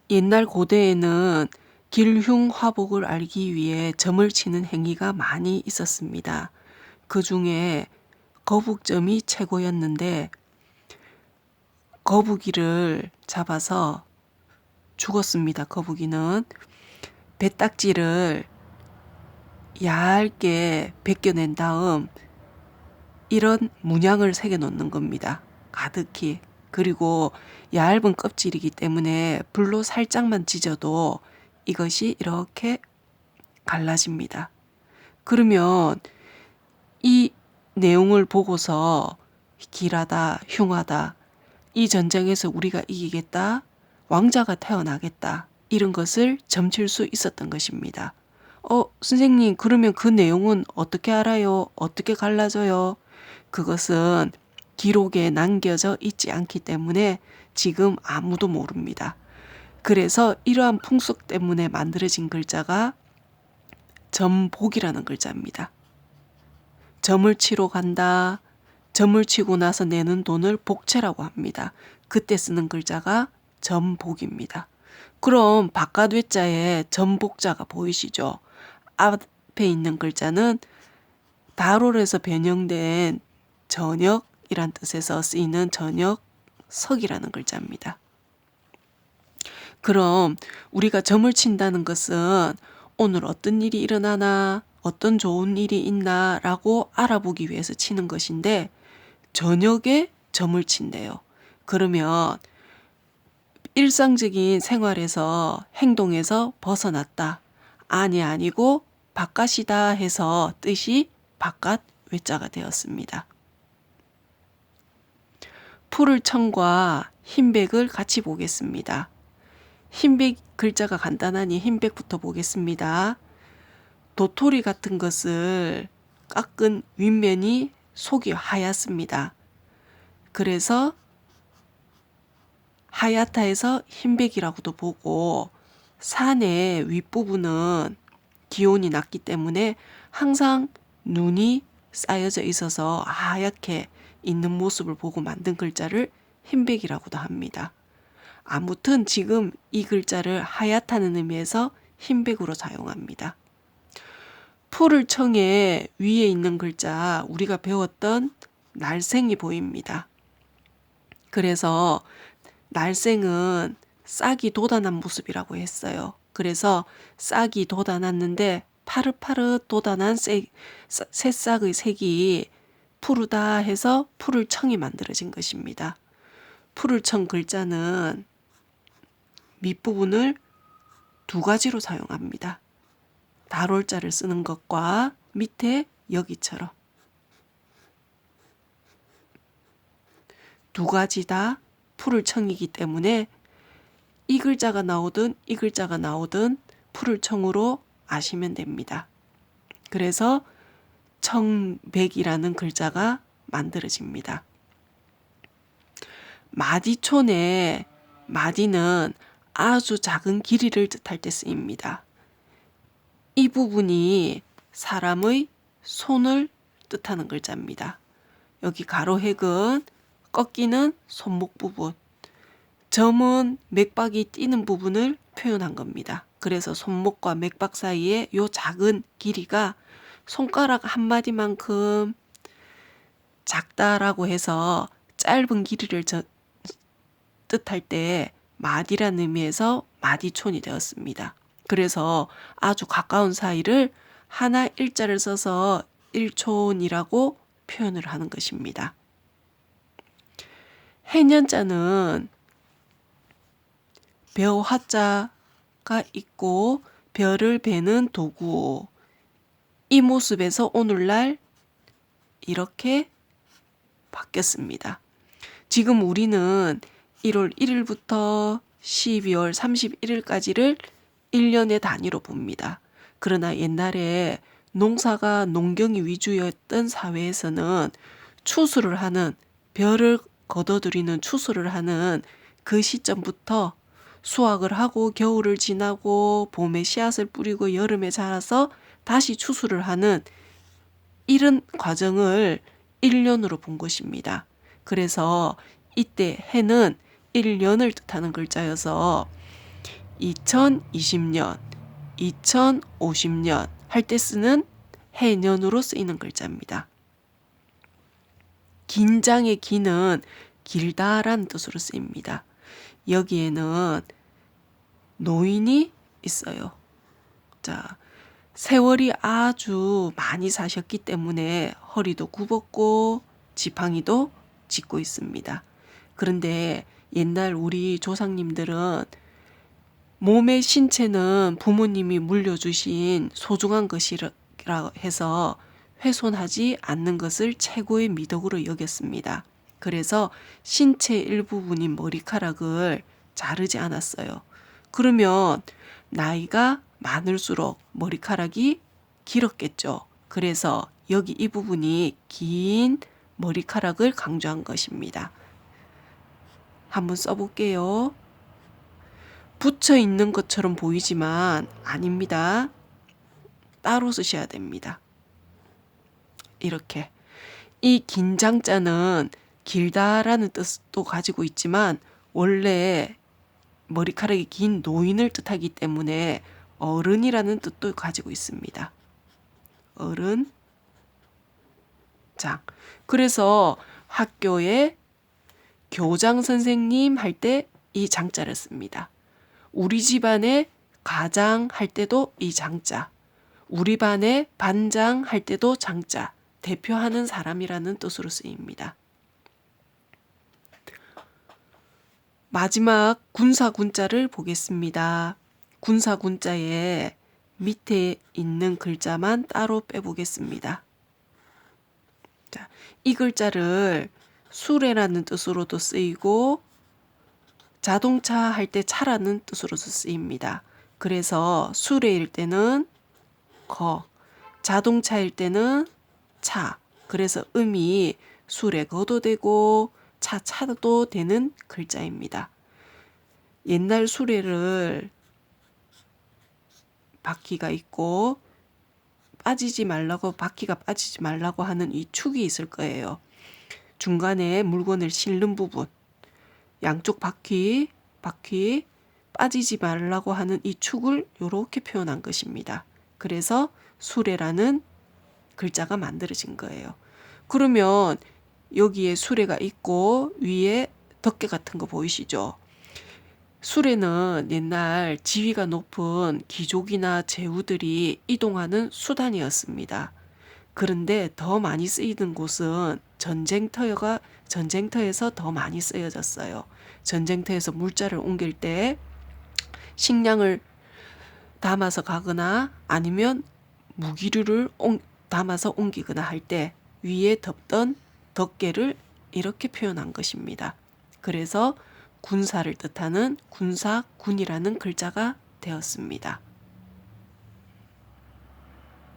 옛날 고대에는 길흉 화복을 알기 위해 점을 치는 행위가 많이 있었습니다. 그 중에 거북점이 최고였는데 거북이를 잡아서 죽었습니다. 거북이는 배딱지를 얇게 벗겨낸 다음 이런 문양을 새겨 놓는 겁니다. 가득히. 그리고 얇은 껍질이기 때문에 불로 살짝만 지져도 이것이 이렇게 갈라집니다. 그러면 이 내용을 보고서 길하다, 흉하다, 이 전쟁에서 우리가 이기겠다, 왕자가 태어나겠다, 이런 것을 점칠 수 있었던 것입니다. 선생님, 그러면 그 내용은 어떻게 알아요? 어떻게 갈라져요? 그것은 기록에 남겨져 있지 않기 때문에 지금 아무도 모릅니다. 그래서 이러한 풍속 때문에 만들어진 글자가 점복이라는 글자입니다. 점을 치러 간다. 점을 치고 나서 내는 돈을 복채라고 합니다. 그때 쓰는 글자가 점복입니다. 그럼 바깥 외자에 점복자가 보이시죠? 앞에 있는 글자는 다롤에서 변형된 저녁이란 뜻에서 쓰이는 저녁석이라는 글자입니다. 그럼 우리가 점을 친다는 것은 오늘 어떤 일이 일어나나, 어떤 좋은 일이 있나 라고 알아보기 위해서 치는 것인데 저녁에 점을 친대요. 그러면 일상적인 생활에서 행동에서 벗어났다. 아니고 바깥이다 해서 뜻이 바깥 외자가 되었습니다. 푸를 청과 흰백을 같이 보겠습니다. 흰백 글자가 간단하니 흰백부터 보겠습니다. 도토리 같은 것을 깎은 윗면이 속이 하얗습니다. 그래서 하얗다해서 흰백이라고도 보고 산의 윗부분은 기온이 낮기 때문에 항상 눈이 쌓여져 있어서 하얗게 있는 모습을 보고 만든 글자를 흰백이라고도 합니다. 아무튼 지금 이 글자를 하얗다는 의미에서 흰백으로 사용합니다. 풀을 청에 위에 있는 글자 우리가 배웠던 날생이 보입니다. 그래서 날생은 싹이 돋아난 모습이라고 했어요. 그래서 싹이 돋아났는데 파릇파릇 돋아난 새싹의 색이 푸르다 해서 푸를 청이 만들어진 것입니다. 푸를 청 글자는 밑부분을 두 가지로 사용합니다. 다롤자를 쓰는 것과 밑에 여기처럼 두 가지 다 풀을 청이기 때문에 이 글자가 나오든 이 글자가 나오든 풀을 청으로 아시면 됩니다. 그래서 청백이라는 글자가 만들어집니다. 마디촌의 마디는 아주 작은 길이를 뜻할 때 쓰입니다. 이 부분이 사람의 손을 뜻하는 글자입니다. 여기 가로획은 꺾이는 손목 부분, 점은 맥박이 뛰는 부분을 표현한 겁니다. 그래서 손목과 맥박 사이에 요 작은 길이가 손가락 한 마디만큼 작다라고 해서 짧은 길이를 뜻할 때 마디라는 의미에서 마디촌이 되었습니다. 그래서 아주 가까운 사이를 하나 일자를 써서 일촌이라고 표현을 하는 것입니다. 해년자는 벼 화자가 있고 벼를 베는 도구, 이 모습에서 오늘날 이렇게 바뀌었습니다. 지금 우리는 1월 1일부터 12월 31일까지를 1년의 단위로 봅니다. 그러나 옛날에 농사가 농경이 위주였던 사회에서는 추수를 하는, 벼를 거둬들이는 추수를 하는 그 시점부터 수확을 하고 겨울을 지나고 봄에 씨앗을 뿌리고 여름에 자라서 다시 추수를 하는 이런 과정을 1년으로 본 것입니다. 그래서 이때 해는 1년을 뜻하는 글자여서 2020년, 2050년 할 때 쓰는 해년으로 쓰이는 글자입니다. 긴장의 기는 길다라는 뜻으로 쓰입니다. 여기에는 노인이 있어요. 자, 세월이 아주 많이 사셨기 때문에 허리도 굽었고 지팡이도 짚고 있습니다. 그런데 옛날 우리 조상님들은 몸의 신체는 부모님이 물려주신 소중한 것이라 해서 훼손하지 않는 것을 최고의 미덕으로 여겼습니다. 그래서 신체 일부분인 머리카락을 자르지 않았어요. 그러면 나이가 많을수록 머리카락이 길었겠죠. 그래서 여기 이 부분이 긴 머리카락을 강조한 것입니다. 한번 써볼게요. 붙여 있는 것처럼 보이지만 아닙니다. 따로 쓰셔야 됩니다. 이렇게. 이 긴장자는 길다라는 뜻도 가지고 있지만 원래 머리카락이 긴 노인을 뜻하기 때문에 어른이라는 뜻도 가지고 있습니다. 어른, 장. 그래서 학교에 교장 선생님 할 때 이 장자를 씁니다. 우리 집안에 가장 할 때도 이 장자. 우리 반에 반장 할 때도 장자. 대표하는 사람이라는 뜻으로 쓰입니다. 마지막 군사군자를 보겠습니다. 군사군자의 밑에 있는 글자만 따로 빼보겠습니다. 자, 이 글자를 수레라는 뜻으로도 쓰이고 자동차 할 때 차라는 뜻으로도 쓰입니다. 그래서 수레일 때는 거, 자동차일 때는 차. 그래서 음이 수레 거도 되고 차도 되는 글자입니다. 옛날 수레를 바퀴가 있고 빠지지 말라고 바퀴가 빠지지 말라고 하는 이 축이 있을 거예요. 중간에 물건을 실는 부분, 양쪽 바퀴 빠지지 말라고 하는 이 축을 이렇게 표현한 것입니다. 그래서 수레라는 글자가 만들어진 거예요. 그러면 여기에 수레가 있고 위에 덮개 같은 거 보이시죠? 수레는 옛날 지위가 높은 귀족이나 제후들이 이동하는 수단이었습니다. 그런데 더 많이 쓰이는 곳은 전쟁터에서 더 많이 쓰여졌어요. 전쟁터에서 물자를 옮길 때 식량을 담아서 가거나 아니면 무기류를 담아서 옮기거나 할 때 위에 덮던 덮개를 이렇게 표현한 것입니다. 그래서 군사를 뜻하는 군사군이라는 글자가 되었습니다.